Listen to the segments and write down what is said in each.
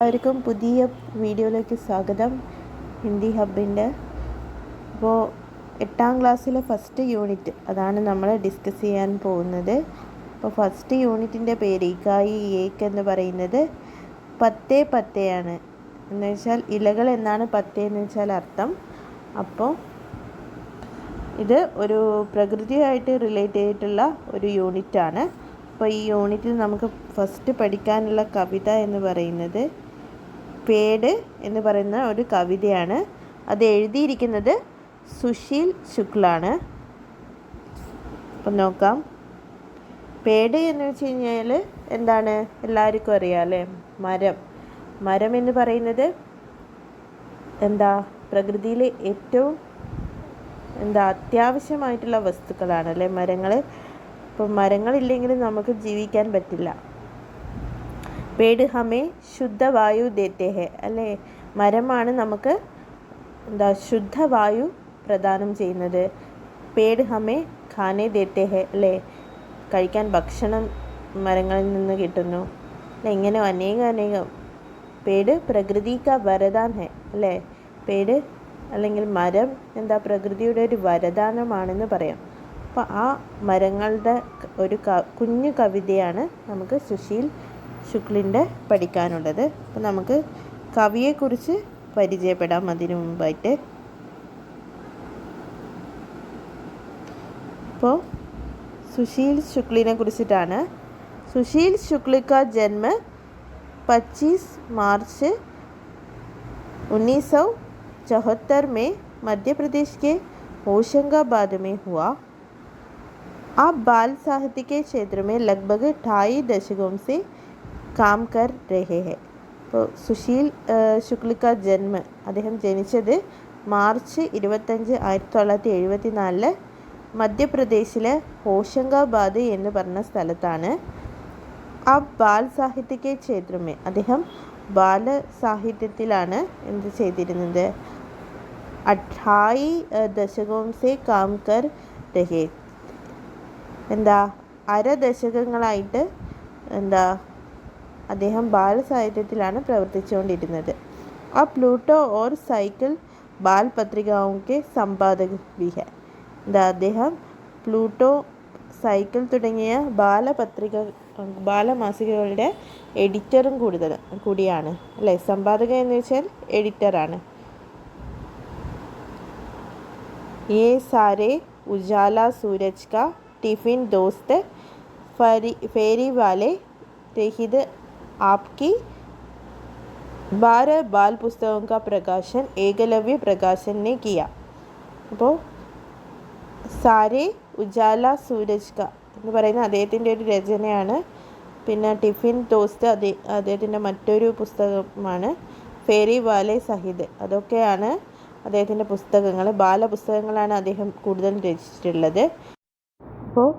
എല്ലാവർക്കും പുതിയ വീഡിയോയിലേക്ക് സ്വാഗതം. ഹിന്ദി ഹബിൻ്റെ അപ്പോൾ 8ാം ക്ലാസ്സിലെ ഫസ്റ്റ് യൂണിറ്റ് അതാണ് നമ്മൾ ഡിസ്കസ് ചെയ്യാൻ പോകുന്നത്. അപ്പോൾ ഫസ്റ്റ് യൂണിറ്റിൻ്റെ പേര് ഇക്കായി ഏക്ക് എന്ന് പറയുന്നത് പത്തേ പത്തയാണ്. എന്ന് വെച്ചാൽ ഇലകൾ എന്നാണ് പത്തേ എന്ന് വെച്ചാൽ അർത്ഥം. അപ്പോൾ ഇത് ഒരു പ്രകൃതിയായിട്ട് റിലേറ്റ് ചെയ്തിട്ടുള്ള ഒരു യൂണിറ്റാണ്. അപ്പോൾ ഈ യൂണിറ്റിൽ നമുക്ക് ഫസ്റ്റ് പഠിക്കാനുള്ള കവിത എന്ന് പറയുന്നത് പേട് എന്ന് പറയുന്ന ഒരു കവിതയാണ്. അത് എഴുതിയിരിക്കുന്നത് സുശീൽ ശുക്ലാണ്. അപ്പം നോക്കാം. പേട് എന്ന് വെച്ച് കഴിഞ്ഞാൽ എന്താണ് എല്ലാവർക്കും അറിയാം അല്ലേ? മരം എന്ന് പറയുന്നത് പ്രകൃതിയിലെ ഏറ്റവും അത്യാവശ്യമായിട്ടുള്ള വസ്തുക്കളാണ് അല്ലേ മരങ്ങൾ. അപ്പോൾ മരങ്ങളില്ലെങ്കിൽ നമുക്ക് ജീവിക്കാൻ പറ്റില്ല. പേട് ഹമേ ശുദ്ധവായു ദേത്തെ ഹെ അല്ലേ? മരമാണ് നമുക്ക് ശുദ്ധവായു പ്രദാനം ചെയ്യുന്നത്. പേട് ഹമേ ഖാനെ ദേത്തെ ഹെ അല്ലേ? കഴിക്കാൻ ഭക്ഷണം മരങ്ങളിൽ നിന്ന് കിട്ടുന്നു. ഇങ്ങനെ അനേകം പേട് പ്രകൃതി കാ വരദാൻ ഹെ അല്ലേ? പേട് അല്ലെങ്കിൽ മരം പ്രകൃതിയുടെ ഒരു വരദാനമാണെന്ന് പറയാം. അപ്പോൾ ആ മരങ്ങളുടെ ഒരു കുഞ്ഞു കവിതയാണ് നമുക്ക് സുശീൽ ശുക്ലിൻ്റെ പഠിക്കാനുള്ളത്. അപ്പോൾ നമുക്ക് കവിയെക്കുറിച്ച് പരിചയപ്പെടാം അതിനു മുമ്പായിട്ട്. അപ്പോൾ സുശീൽ ശുക്ലിനെ കുറിച്ചിട്ടാണ്. സുശീൽ ശുക്ൽ का जन्म 25 मार्च 1974 में मध्य प्रदेश के होशंगाबाद में हुआ. आप बाल साहित्य के क्षेत्र में लगभग 2.5 दशकों से काम कर रहे हैं. അപ്പോൾ സുശീൽ ശുക്ൽ का जन्म അദ്ദേഹം ജനിച്ചത് മാർച്ച് 25, 1974 മധ്യപ്രദേശിലെ ഹോഷംഗാബാദ് എന്ന് പറഞ്ഞ സ്ഥലത്താണ്. ആ ബാൽ സാഹിത്യ ക്ഷേത്രമേ അദ്ദേഹം ബാലസാഹിത്യത്തിലാണ് എന്ത് ചെയ്തിരുന്നത്? 28 ദശകവും സേ കാം കർ രഹേ അരദശകങ്ങളായിട്ട് അദ്ദേഹം ബാലസാഹിത്യത്തിലാണ് പ്രവർത്തിച്ചുകൊണ്ടിരുന്നത്. ആ പ്ലൂട്ടോ ഓർ സൈക്കിൾ ബാൽ പത്രികാവും കെ സമ്പാദക് ബി ഹെ. അദ്ദേഹം പ്ലൂട്ടോ സൈക്കിൾ തുടങ്ങിയ ബാലമാസികകളുടെ എഡിറ്ററും കൂടിയാണ് അല്ലേ? സമ്പാദകൻ എന്ന് വെച്ചാൽ എഡിറ്ററാണ്. ये सारे उजाला सूरज का टिफिन दोस्त फेरी वाले रहीद आपकी 12 बाल पुस्तकों का प्रकाशन एकलव्य प्रकाशन ने किया. അപ്പോൾ സാരേ ഉജാല സൂരജ് ക എന്ന് പറയുന്ന അദ്ദേഹത്തിൻ്റെ ഒരു രചനയാണ്. പിന്നെ ടിഫിൻ ദോസ്ത് അദ്ദേഹത്തിൻ്റെ മറ്റൊരു പുസ്തകമാണ്. ഫേരി വാലെ സഹിദ് അതൊക്കെയാണ് അദ്ദേഹത്തിൻ്റെ പുസ്തകങ്ങൾ. ബാലപുസ്തകങ്ങളാണ് അദ്ദേഹം കൂടുതൽ രചിച്ചിട്ടുള്ളത്. അപ്പോൾ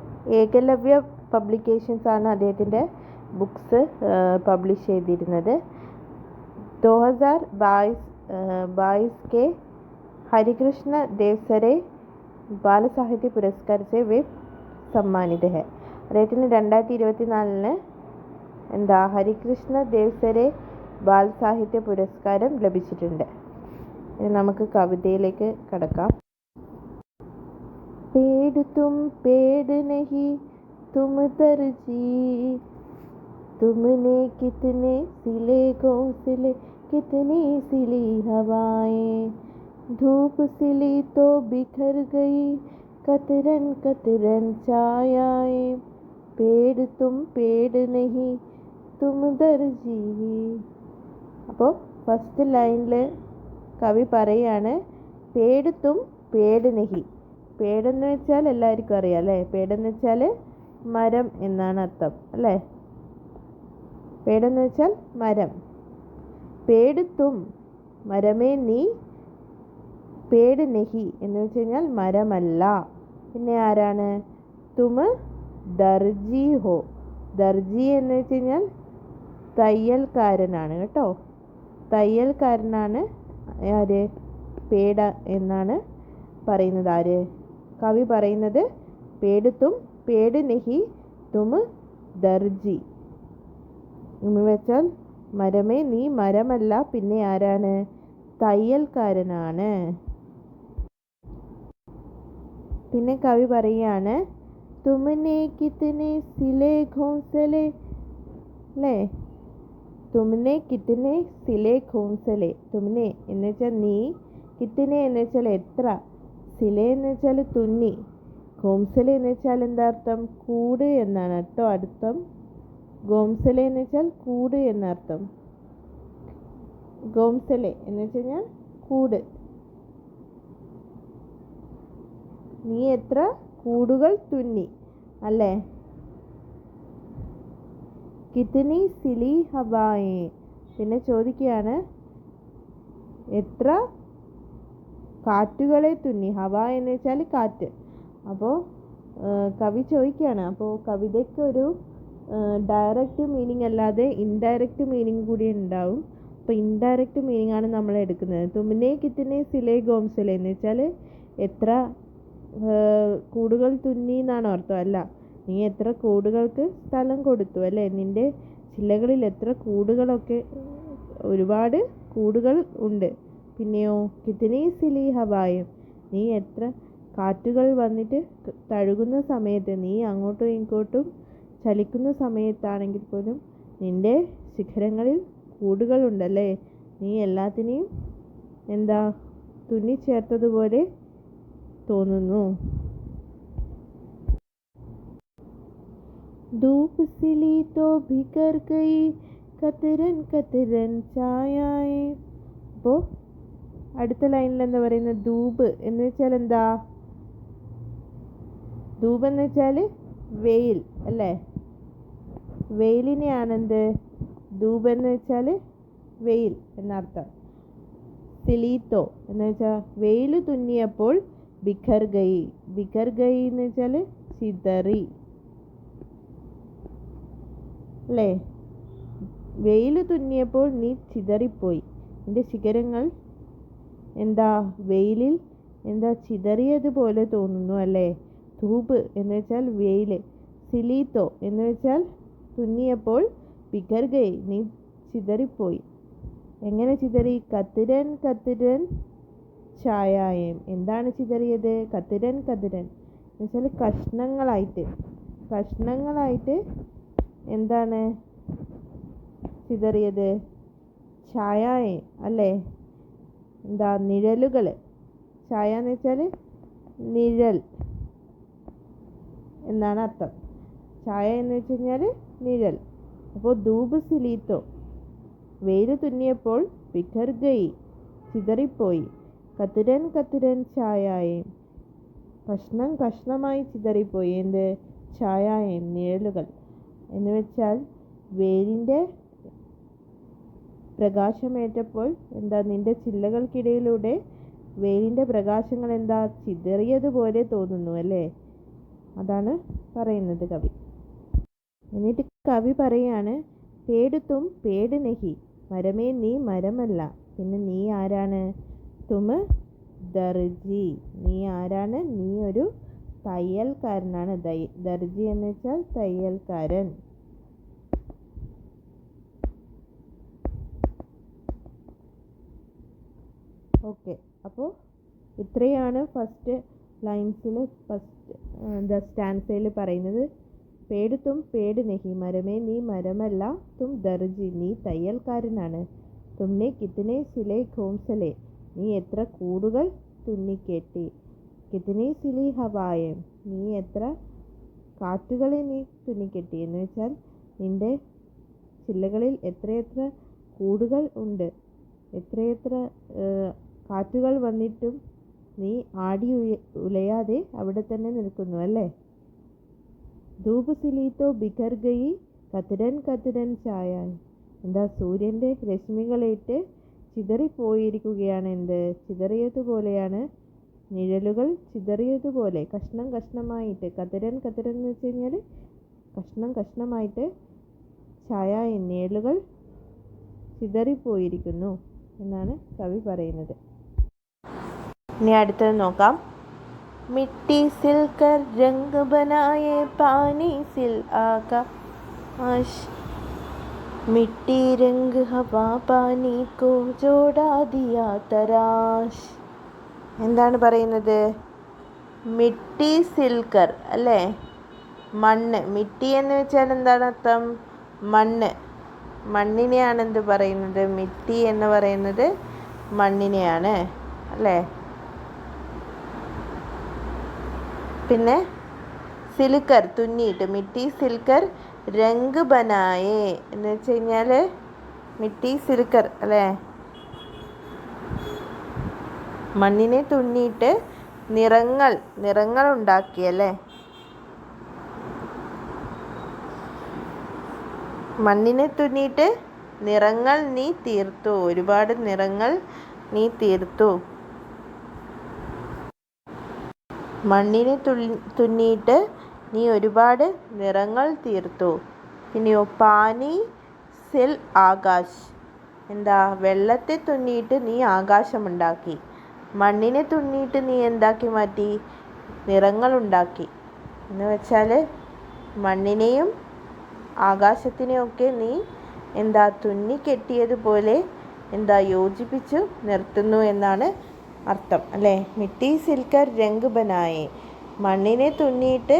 ഏകലവ്യ പബ്ലിക്കേഷൻസ് ആണ് അദ്ദേഹത്തിൻ്റെ ബുക്സ് പബ്ലിഷ് ചെയ്തിരുന്നത്. 2022 के हरिकृष्ण देवसरे बाल साहित्य पुरस्कार से वे सम्मानित है. അദ്ദേഹത്തിന് 2024 ഹരികൃഷ്ണ ദേവ്സരെ ബാൽ സാഹിത്യ പുരസ്കാരം ലഭിച്ചിട്ടുണ്ട്. ഇനി നമുക്ക് കവിതയിലേക്ക് കടക്കാം. पेड़ तुम पेड़ नहीं तुम दर्जी, तुमने कितने सिले घोंसले कितनी सिली हवाएं, धूप सिली तो बिखर गई कतरन कतरन छायाएं, पेड़ तुम पेड़ नहीं तुम दर्जी. അപ്പോൾ ഫസ്റ്റ് ലൈനിൽ കവി പറയാണ് പേട് തും പേട് നഹി. പേടെന്ന് വെച്ചാൽ എല്ലാവർക്കും അറിയാം അല്ലേ? പേടെന്ന് വെച്ചാൽ മരം എന്നാണ് അർത്ഥം അല്ലേ? പേടെന്ന് വെച്ചാൽ മരം. പേട് തും മരമേ നീ, പേട് നെഹി എന്ന് വെച്ച് കഴിഞ്ഞാൽ മരമല്ല. പിന്നെ ആരാണ്? തും ദർജി ഹോ. ദർജി എന്ന് വെച്ച് കഴിഞ്ഞാൽ തയ്യൽക്കാരനാണ് കേട്ടോ. തയ്യൽക്കാരനാണ് ആര്? പേട എന്നാണ് പറയുന്നത്. ആര്? കവി പറയുന്നത് പേട് തും പേട് നെഹി തും ദർജി എന്ന് വെച്ചാൽ മരമേ നീ മരമല്ല, പിന്നെ ആരാണ്? തയ്യൽക്കാരനാണ്. പിന്നെ കവി പറയാണ്, തുമ്നെ കിത്തനെ സിലെ ഘോംസലെ, അല്ലേ? തുമ്നെ കിത്തനെ സിലെ ഘോംസലെ. തുമ്നെ എന്ന് വെച്ചാൽ നീ, കിത്തനെ എന്ന് വെച്ചാൽ എത്ര, സിലെ എന്ന് വെച്ചാൽ തുന്നി, ഘോംസലെ എന്ന് വെച്ചാൽ എന്താ അർത്ഥം? കൂട് എന്നാണ് കേട്ടോ അർത്ഥം. ഗോംസലെ എന്ന് വെച്ചാൽ കൂട് എന്നർത്ഥം. ഗോംസലെ എന്ന് വെച്ച് കഴിഞ്ഞാൽ കൂട്. നീ എത്ര കൂടുകൾ തുന്നി, അല്ലേ? കിത്തനി സിലി ഹവായേ. പിന്നെ ചോദിക്കുകയാണ്, എത്ര കാറ്റുകളെ തുന്നി. ഹവ എന്ന് വെച്ചാൽ കാറ്റ്. അപ്പോൾ കവി ചോദിക്കുകയാണ്. അപ്പോൾ കവിതയ്ക്ക് ഒരു ഡയറക്റ്റ് മീനിങ് അല്ലാതെ ഇൻഡയറക്റ്റ് മീനിങ് കൂടി ഉണ്ടാവും. അപ്പോൾ ഇൻഡയറക്റ്റ് മീനിങ് ആണ് നമ്മൾ എടുക്കുന്നത്. തുമ്നെ കിത്തനെ സിലെ ഗോംസലെ എന്ന് വെച്ചാൽ എത്ര കൂടുകൾ തുന്നി എന്നാണ് അർത്ഥം. അല്ല, നീ എത്ര കൂടുകൾക്ക് സ്ഥലം കൊടുത്തു, അല്ലേ? നിൻ്റെ ചില്ലകളിൽ എത്ര കൂടുകളൊക്കെ, ഒരുപാട് കൂടുകൾ ഉണ്ട്. പിന്നെയോ കിത്തനി സിലി ഹവായും, നീ എത്ര കാറ്റുകൾ വന്നിട്ട് തഴുകുന്ന സമയത്ത്, നീ അങ്ങോട്ടും ഇങ്ങോട്ടും ചലിക്കുന്ന സമയത്താണെങ്കിൽ പോലും നിൻ്റെ ശിഖരങ്ങളിൽ കൂടുകളുണ്ടല്ലേ? നീ എല്ലാത്തിനെയും എന്താ തുന്നിച്ചേർത്തതുപോലെ തോന്നുന്നു. ധൂപ് സിലി തോ ഭികർ ഗയി കതരൻ കതരൻ ഛായായേ. അപ്പോൾ അടുത്ത ലൈനിൽ എന്താ പറയുന്നത്? ധൂപ് എന്ന് വെച്ചാൽ എന്താ? ധൂപ് എന്ന് വെച്ചാൽ വെയിൽ, അല്ലേ? വെയിലിനെയാണെന്ത് ധൂപ് എന്ന് വെച്ചാൽ വെയിൽ എന്നർത്ഥം. സിലീത്തോ എന്ന് വെച്ചാൽ വെയിൽ തുന്നിയപ്പോൾ ബിഖർ ഗയി. ബിഖർ ഗയി എന്ന് വെച്ചാൽ ചിതറി, അല്ലേ? വെയിൽ തുന്നിയപ്പോൾ നീ ചിതറിപ്പോയി. നിന്റെ ശിഖരങ്ങൾ എന്താ വെയിലിൽ എന്താ ചിതറിയതുപോലെ തോന്നുന്നു, അല്ലേ? ധൂപ് എന്ന് വെച്ചാൽ വെയിൽ. സിലീത്തോ എന്ന് വെച്ചാൽ തുന്നിയപ്പോൾ, ബിഖർ ഗയി നീ ചിതറിപ്പോയി. എങ്ങനെ ചിതറി? കത്തിരൻ കത്തിരൻ ഛായായം. എന്താണ് ചിതറിയത്? കത്തിരൻ കത്തിരൻ എന്ന് വെച്ചാൽ കഷ്ണങ്ങളായിട്ട്. കഷ്ണങ്ങളായിട്ട് എന്താണ് ചിതറിയത്? ഛായായം, അല്ലേ? എന്താ? നിഴലുകൾ. ഛായ എന്ന് വെച്ചാൽ നിഴൽ എന്നാണ് അർത്ഥം. ഛായ എന്ന് വെച്ച് കഴിഞ്ഞാൽ നിഴൽ. അപ്പോൾ ധൂപ് സിലീത്തോ വെയിൽ തുന്നിയപ്പോൾ, ബിഖർ ഗയി ചിതറിപ്പോയി, കത്തിരൻ കത്തിരൻ ഛായായം കഷ്ണം കഷ്ണമായി ചിതറിപ്പോയി. എന്ത്? ഛായായം നിഴലുകൾ. എന്ന് വെച്ചാൽ വെയിലിൻ്റെ പ്രകാശമേറ്റപ്പോൾ എന്താ നിന്റെ ചില്ലകൾക്കിടയിലൂടെ വെയിലിൻ്റെ പ്രകാശങ്ങൾ എന്താ ചിതറിയതുപോലെ തോന്നുന്നു, അല്ലേ? അതാണ് പറയുന്നത് കവി. എന്നിട്ട് കവി പറയാണ്, പേട് തും പേട് നഹി, മരമേ നീ മരമല്ല, പിന്നെ നീ ആരാണ്? തും ദർജി, നീ ആരാണ്? നീ ഒരു തയ്യൽക്കാരനാണ്. ദർജി എന്ന് വെച്ചാൽ തയ്യൽക്കാരൻ. ഓക്കെ, അപ്പോൾ ഇത്രയാണ് ഫസ്റ്റ് ലൈൻസിൽ സ്റ്റാൻസയിൽ പറയുന്നത്. പേട് തും പേട് നഹി, മരമേ നീ മരമല്ല, തും ദർജി നീ തയ്യൽക്കാരനാണ്, തുമ്നെ കിത്തനെ സിലെ ഘോംസലെ നീ എത്ര കൂടുകൾ തുന്നിക്കെട്ടി, കിത്തനെ സിലി ഹവായം നീ എത്ര കാറ്റുകളെ നീ തുന്നിക്കെട്ടി. എന്ന് വെച്ചാൽ നിൻ്റെ ചില്ലകളിൽ എത്രയെത്ര കൂടുകൾ ഉണ്ട്, എത്രയെത്ര കാറ്റുകൾ വന്നിട്ടും നീ ആടി ഉലയാതെ അവിടെ തന്നെ നിൽക്കുന്നു, അല്ലേ? ധൂപ് സിലീത്തോ ബിഖർ ഗയി കത്തിരൻ കത്തിരൻ ഛായ. എന്താ? സൂര്യൻ്റെ രശ്മികളേറ്റ് ചിതറിപ്പോയിരിക്കുകയാണ്. എന്ത്? ചിതറിയതുപോലെയാണ് നിഴലുകൾ ചിതറിയതുപോലെ, കഷ്ണം കഷ്ണമായിട്ട്. കത്തിരൻ കത്തിരൻ എന്ന് വെച്ച് കഴിഞ്ഞാൽ കഷ്ണം കഷ്ണമായിട്ട് ഛായ നിഴലുകൾ ചിതറിപ്പോയിരിക്കുന്നു എന്നാണ് കവി പറയുന്നത്. ഇനി അടുത്തത് നോക്കാം. മിट्टी सिल कर रंग बनाए पानी सिल आकाश, മിട്ടി രംഗ് ഹവാ പാനി കോ ജോഡാ ദിയാ തരാശ്. എന്താണ് പറയുന്നത്? മിട്ടി സിൽക്കർ അല്ലേ, മണ്ണ്. മിട്ടി എന്ന് വെച്ചാൽ എന്താണ് അർത്ഥം? മണ്ണ്. മണ്ണിനെയാണ് എന്ത് പറയുന്നത്? മിട്ടി എന്ന് പറയുന്നത് മണ്ണിനെയാണ് അല്ലേ. പിന്നെ സിൽക്കർ തുന്നിയിട്ട്, മിട്ടി സിൽക്കർ രംഗ് ബനായേ എന്ന് വെച്ച് കഴിഞ്ഞാൽ മിട്ടി സിൽക്കർ അല്ലേ, മണ്ണിനെ തുന്നിയിട്ട് നിറങ്ങൾ ഉണ്ടാക്കിയല്ലേ. മണ്ണിനെ തുന്നിയിട്ട് നിറങ്ങൾ നീ തീർത്തു, ഒരുപാട് നിറങ്ങൾ നീ തീർത്തു. മണ്ണിനെ തുന്നിയിട്ട് നീ ഒരുപാട് നിറങ്ങൾ തീർത്തു. പിന്നെയോ പാനി സിൽ ആകാശ്, എന്താ? വെള്ളത്തെ തുന്നിയിട്ട് നീ ആകാശമുണ്ടാക്കി. മണ്ണിനെ തുന്നിയിട്ട് നീ എന്താക്കി മാറ്റി? നിറങ്ങളുണ്ടാക്കി. എന്ന് വെച്ചാൽ മണ്ണിനെയും ആകാശത്തിനെയൊക്കെ നീ എന്താ തുന്നിക്കെട്ടിയതുപോലെ എന്താ യോജിപ്പിച്ചു നിർത്തുന്നു എന്നാണ് അർത്ഥം അല്ലേ. മിട്ടി സിൽക്കർ രംഗ് ബനായേ, മണ്ണിനെ തുന്നിയിട്ട്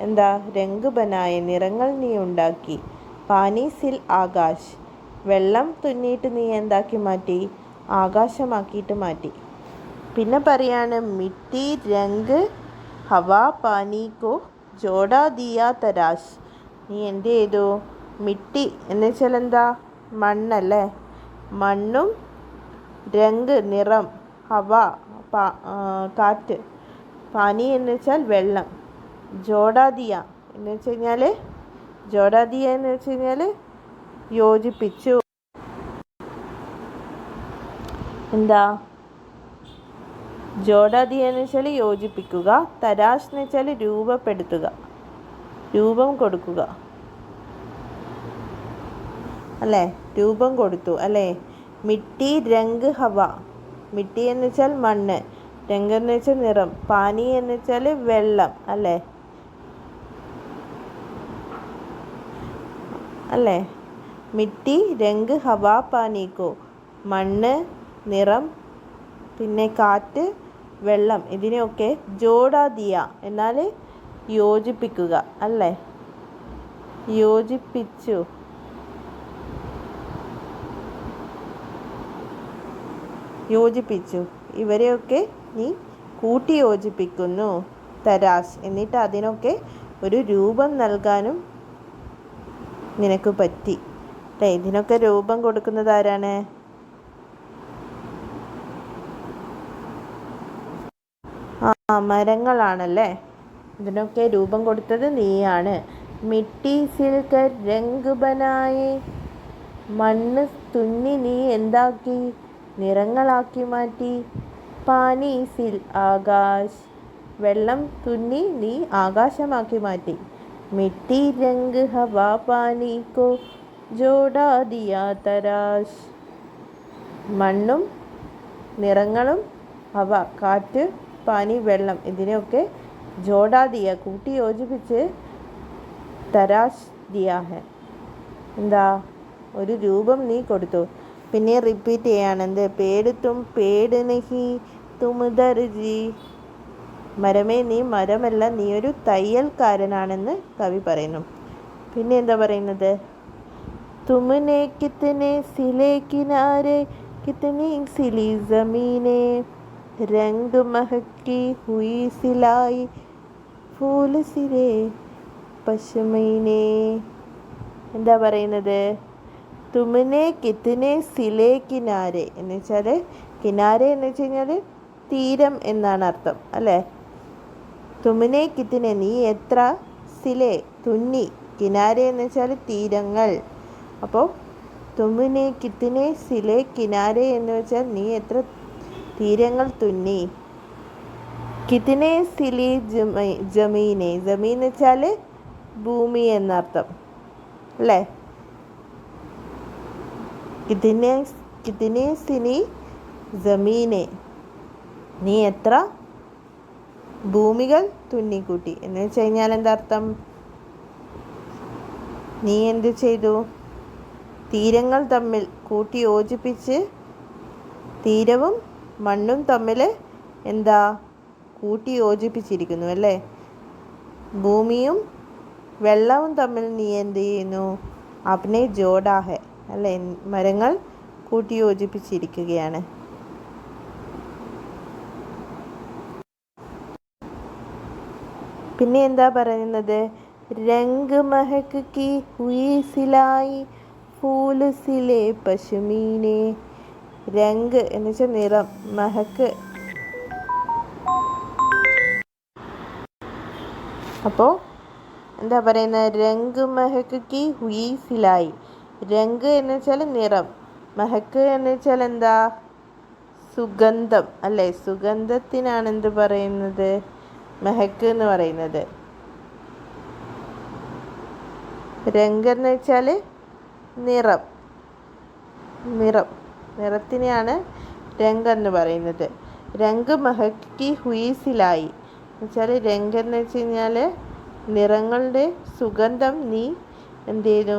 എന്താ രംഗ് ബനായേ, നിറങ്ങൾ നീ ഉണ്ടാക്കി. പാനി സിൽ ആകാശ്, വെള്ളം തുന്നിയിട്ട് നീ എന്താക്കി മാറ്റി? ആകാശമാക്കിയിട്ട് മാറ്റി. പിന്നെ പറയാണ് മിട്ടി രംഗ് ഹവാ പാനി കോ ജോഡാ ദിയാ തരാശ്. നീ എന്ത് ചെയ്തു? മിട്ടി എന്ന് വെച്ചാൽ എന്താ? മണ്ണല്ലേ. മണ്ണും രംഗ് നിറം, ഹവ കാറ്റ്, പാനി എന്ന് വെച്ചാൽ വെള്ളം, ജോഡാദിയ എന്ന് വെച്ച് കഴിഞ്ഞാൽ യോജിപ്പിച്ചു. എന്താ? ജോഡാദിയ എന്ന് വെച്ചാൽ യോജിപ്പിക്കുക, തരാശ് എന്ന് വെച്ചാൽ രൂപപ്പെടുത്തുക, രൂപം കൊടുക്കുക അല്ലേ, രൂപം കൊടുത്തു അല്ലേ. മിട്ടി രംഗ് ഹവ, മിട്ടി എന്ന് വെച്ചാൽ മണ്ണ്, രംഗ് എന്ന് വെച്ചാൽ നിറം, പാനി എന്ന് വെച്ചാൽ വെള്ളം അല്ലേ അല്ലേ. മിട്ടി രംഗ് ഹവാ പാനിക്കോ, മണ്ണ്, നിറം, പിന്നെ കാറ്റ്, വെള്ളം, ഇതിനെയൊക്കെ ജോഡാ ദിയ എന്നാൽ യോജിപ്പിക്കുക അല്ലേ, യോജിപ്പിച്ചു. ഇവരെയൊക്കെ നീ കൂട്ടി യോജിപ്പിക്കുന്നു, തരാശ്. എന്നിട്ട് അതിനൊക്കെ ഒരു രൂപം നൽകാനും നിനക്ക് പറ്റി അല്ലേ. ഇതിനൊക്കെ രൂപം കൊടുക്കുന്നത് ആരാണ്? മരങ്ങളാണല്ലേ. ഇതിനൊക്കെ രൂപം കൊടുത്തത് നീയാണ്. മിട്ടി സിൽക്കർ രംഗ് ബനായേ, മണ്ണ് തുന്നി നീ എന്താക്കി? നിറങ്ങളാക്കി മാറ്റി. പാനി സിൽ ആകാശ്, വെള്ളം തുന്നി നീ ആകാശമാക്കി മാറ്റി. മിട്ടി രംഗ് ഹവാ പാനി കോ ജോഡാ ദിയാ തരാശ്, മണ്ണും നിറങ്ങളും, ഹവ കാറ്റ്, പാനി വെള്ളം, ഇതിനെയൊക്കെ ജോഡാ ദിയ കൂട്ടി യോജിപ്പിച്ച് തരാശ് ദിയാ ഹെ, എന്താ ഒരു രൂപം നീ കൊടുത്തു. പിന്നെ റിപ്പീറ്റ് ചെയ്യാണ് എന്ത്? പേട് തും പേട് നഹി തും ദർജി, മരമേ നീ മരമല്ല, നീ ഒരു തയ്യൽക്കാരനാണെന്ന് കവി പറയുന്നു. പിന്നെ എന്താ പറയുന്നത്? തുമനെ കിത്തനെ സിലെ കിനാരെ കിത്തനി സിലി ജമീനെ രംഗ് മഹക്കി ഹുയി സിലായി ഫൂൽ സിരെ പശ്മീനെ. എന്താ പറയുന്നത്? തുമനെ കിത്തനെ സിലെ കിനാരെ എന്ന് വെച്ചാൽ, കിനാരെ എന്ന് വെച്ച് കഴിഞ്ഞാൽ തീരം എന്നാണ് അർത്ഥം അല്ലേ. തുമനെ കിത്തനെ നീ എത്ര, സിലെ തുന്നി, കിനാരെ എന്ന് വെച്ചാൽ തീരങ്ങൾ. അപ്പോൾ തുമനെ കിത്തനെ സിലെ കിനാരെ എന്ന് വെച്ചാൽ നീ എത്ര തീരങ്ങൾ തുന്നി. കിത്തനെ സിലി ജമീനെ, ജമീൻ എന്ന് വെച്ചാൽ ഭൂമി എന്നർത്ഥം അല്ലേ. കിത്തനെ സിനി ജമീനെ, നീ എത്ര ഭൂമികൾ തുന്നിക്കൂട്ടി എന്ന് വെച്ച് കഴിഞ്ഞാൽ എന്താ അർത്ഥം? നീ എന്ത് ചെയ്തു? തീരങ്ങൾ തമ്മിൽ കൂട്ടി യോജിപ്പിച്ച് തീരവും മണ്ണും തമ്മിൽ എന്താ കൂട്ടി യോജിപ്പിച്ചിരിക്കുന്നു അല്ലേ. ഭൂമിയും വെള്ളവും തമ്മിൽ നീ എന്ത് ചെയ്യുന്നു, അപ്നെ ജോഡാ ഹെ അല്ലേ, മരങ്ങൾ കൂട്ടി യോജിപ്പിച്ചിരിക്കുകയാണ്. പിന്നെ എന്താ പറയുന്നത്, രംഗ് മഹക് കി ഹുയി സിലായി ഫൂൽ സിലെ പശ്മീനെ. രംഗ് എന്ന് വെച്ചാൽ നിറം, മഹക്ക് അപ്പോൾ എന്താ പറയുന്നത്, രംഗ് മഹക് കി ഹുയി സിലായി. രംഗ് എന്ന് വെച്ചാൽ നിറം, മഹക്ക് എന്ന് വെച്ചാൽ എന്താ, സുഗന്ധം അല്ലേ. സുഗന്ധത്തിനാണ് എന്ത് പറയുന്നത്, മഹക്ക് എന്ന് പറയുന്നത്. രംഗ് എന്ന് വെച്ചാൽ നിറം, നിറത്തിനെയാണ് രംഗ് എന്ന് പറയുന്നത്. രംഗ് മഹക് കി ഹുയി സിലായി എന്ന് വെച്ചാൽ, രംഗ് എന്ന് വെച്ച് കഴിഞ്ഞാൽ നിറങ്ങളുടെ സുഗന്ധം നീ എന്ത് ചെയ്തു,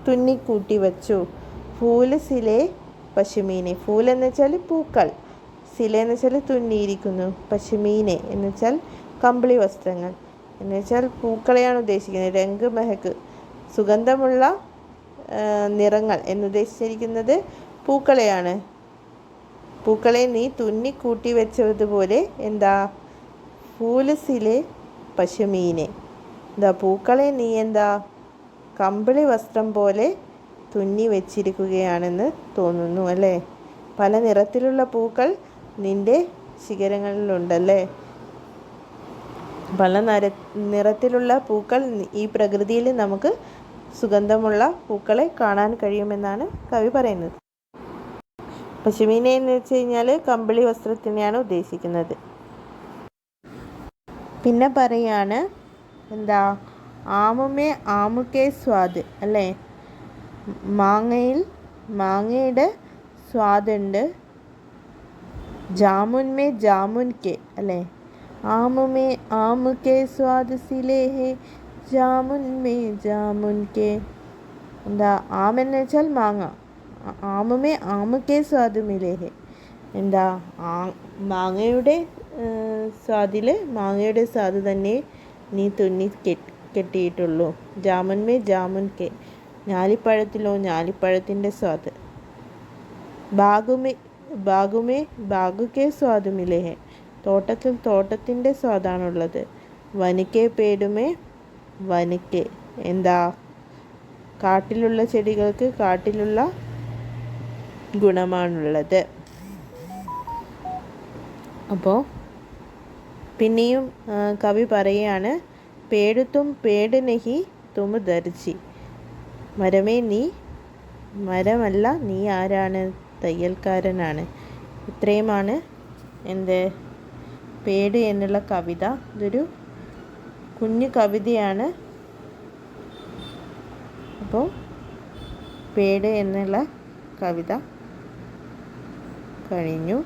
തുന്നിക്കൂട്ടി വച്ചു. ഫൂല് സിലെ പശ്മീനെ. ഫൂൽ എന്ന് വെച്ചാൽ പൂക്കൾ, സില എന്ന് വെച്ചാൽ തുന്നിയിരിക്കുന്നു, പശ്മീനെ എന്ന് വെച്ചാൽ കമ്പിളി വസ്ത്രങ്ങൾ എന്ന് വെച്ചാൽ പൂക്കളെയാണ് ഉദ്ദേശിക്കുന്നത്. രംഗ് മഹക്ക് സുഗന്ധമുള്ള നിറങ്ങൾ എന്നുദ്ദേശിച്ചിരിക്കുന്നത് പൂക്കളെയാണ്. പൂക്കളെ നീ തുന്നിക്കൂട്ടി വെച്ചതുപോലെ എന്താ, ഫൂല് സിലെ പശ്മീനെ, എന്താ പൂക്കളെ നീ എന്താ കമ്പിളി വസ്ത്രം പോലെ തുന്നി വെച്ചിരിക്കുകയാണെന്ന് തോന്നുന്നു അല്ലേ. പല നിറത്തിലുള്ള പൂക്കൾ നിൻ്റെ ശിഖരങ്ങളിലുണ്ടല്ലേ. പല നിറത്തിലുള്ള പൂക്കൾ ഈ പ്രകൃതിയിൽ നമുക്ക് സുഗന്ധമുള്ള പൂക്കളെ കാണാൻ കഴിയുമെന്നാണ് കവി പറയുന്നത്. പശ്മീനെ എന്ന് വെച്ച് കഴിഞ്ഞാൽ കമ്പിളി വസ്ത്രത്തിനെയാണ് ഉദ്ദേശിക്കുന്നത്. പിന്നെ പറയാണ് എന്താ, ആമുമേ ആമുക്കെ സ്വാദ് അല്ലേ. മാങ്ങയുടെ സ്വാദുണ്ട്. ജാമുൻമേ ജാമുൻകെ അല്ലേ. ആമുമേ ആമുക്കെ സ്വാദ് സിലേ ഹേ ജാമുൻമേ ജാമുൻകെ. എന്താ, ആമെന്ന് വെച്ചാൽ മാങ്ങ, ആമുമേ ആമുക്കെ സ്വാദ് മിലേ ഹേ. എന്താ, മാങ്ങയുടെ സ്വാദിൽ മാങ്ങയുടെ സ്വാദ് തന്നെ നീ തുന്നി കെട്ടിയിട്ടുള്ളൂ. ജാമുൻമേ ജാമുൻകെ, ഞാലിപ്പഴത്തിലോ ഞാലിപ്പഴത്തിൻ്റെ സ്വാദ്. ബാഗുമേ ബാഗുക്കെ സ്വാദ് മിലേ ഹേ, തോട്ടത്തിൽ തോട്ടത്തിൻ്റെ സ്വാദാണുള്ളത്. വനിക്കെ പേടുമേ വനിക്കെ, എന്താ കാട്ടിലുള്ള ചെടികൾക്ക് കാട്ടിലുള്ള ഗുണമാണുള്ളത്. അപ്പോൾ പിന്നെയും കവി പറയുകയാണ്, പേട് തും പേട് നഹി തും ദർജി. മരമേ നീ മരമല്ല, നീ ആരാണ്, തയ്യൽക്കാരനാണ്. ഇത്രയുമാണ് എന്ത് പേട് എന്നുള്ള കവിത. ഇതൊരു കുഞ്ഞു കവിതയാണ്. അപ്പോൾ പേട് എന്നുള്ള കവിത കഴിഞ്ഞു.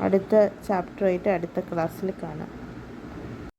അടുത്ത ചാപ്റ്ററായിട്ട് അടുത്ത ക്ലാസ്സിൽ കാണാം.